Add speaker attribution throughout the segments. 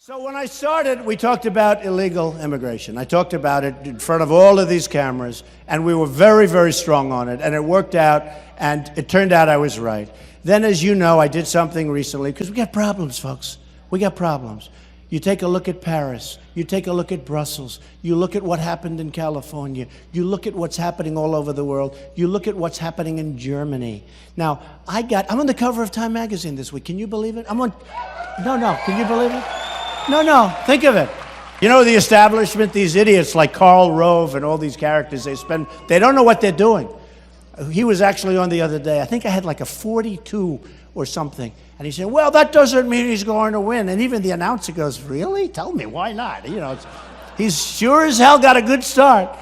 Speaker 1: So when I started, we talked about illegal immigration. I talked about it in front of all of these cameras, and we were very, very strong on it, and it worked out, and it turned out I was right. Then, as you know, I did something recently, because we got problems, folks. We got problems. You take a look at Paris. You take a look at Brussels. You look at what happened in California. You look at what's happening all over the world. You look at what's happening in Germany. Now, I'm on the cover of Time magazine this week. Can you believe it? No, can you believe it? No, think of it. You know, the establishment, these idiots like Karl Rove and all these characters, they don't know what they're doing. He was actually on the other day. I think I had like a 42 or something. And he said, well, that doesn't mean he's going to win. And even the announcer goes, really? Tell me, why not? You know, he's sure as hell got a good start.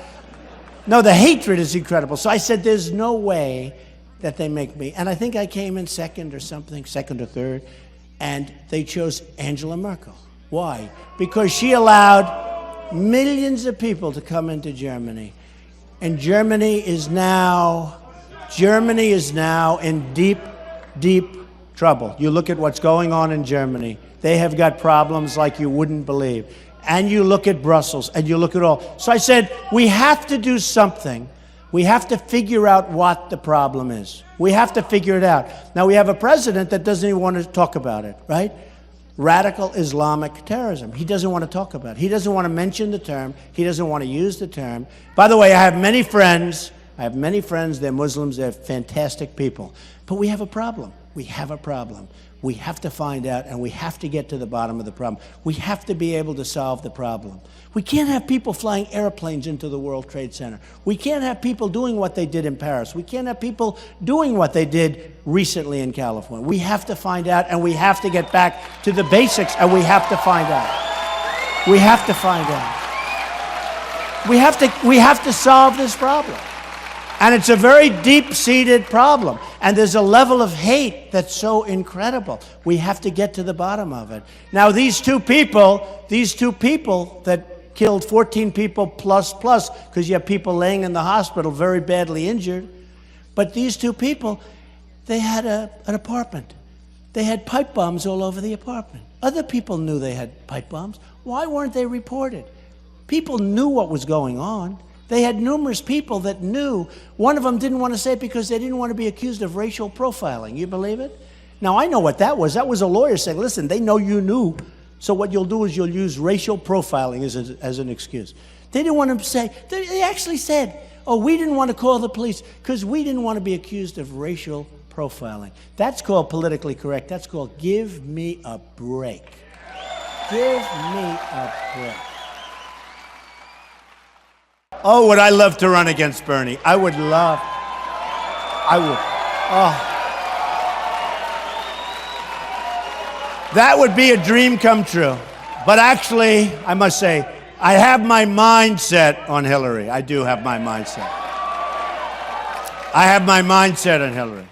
Speaker 1: No, the hatred is incredible. So I said, there's no way that they make me. And I think I came in second or third. And they chose Angela Merkel. Why? Because she allowed millions of people to come into Germany. And Germany is now in deep, deep trouble. You look at what's going on in Germany. They have got problems like you wouldn't believe. And you look at Brussels, and you look at all. So I said, we have to do something. We have to figure out what the problem is. We have to figure it out. Now, we have a president that doesn't even want to talk about it, right? Radical Islamic terrorism. He doesn't want to talk about it. He doesn't want to mention the term. He doesn't want to use the term. By the way, I have many friends. They're Muslims. They're fantastic people. But we have a problem. We have a problem. We have to find out, and we have to get to the bottom of the problem. We have to be able to solve the problem. We can't have people flying airplanes into the World Trade Center. We can't have people doing what they did in Paris. We can't have people doing what they did recently in California. We have to find out, and we have to get back to the basics, and we have to find out. We have to find out. We have to solve this problem. And it's a very deep-seated problem. And there's a level of hate that's so incredible. We have to get to the bottom of it. Now, these two people that killed 14 people plus, because you have people laying in the hospital very badly injured. But these two people, they had an apartment. They had pipe bombs all over the apartment. Other people knew they had pipe bombs. Why weren't they reported? People knew what was going on. They had numerous people that knew. One of them didn't want to say it because they didn't want to be accused of racial profiling. You believe it? Now, I know what that was. That was a lawyer saying, listen, they know you knew, so what you'll do is you'll use racial profiling as an excuse. They didn't want to say, they actually said, oh, we didn't want to call the police because we didn't want to be accused of racial profiling. That's called politically correct. That's called give me a break. Give me a break. Oh, would I love to run against Bernie? I would. Oh. That would be a dream come true. But actually, I must say, I have my mind set on Hillary. I do have my mind set. I have my mind set on Hillary.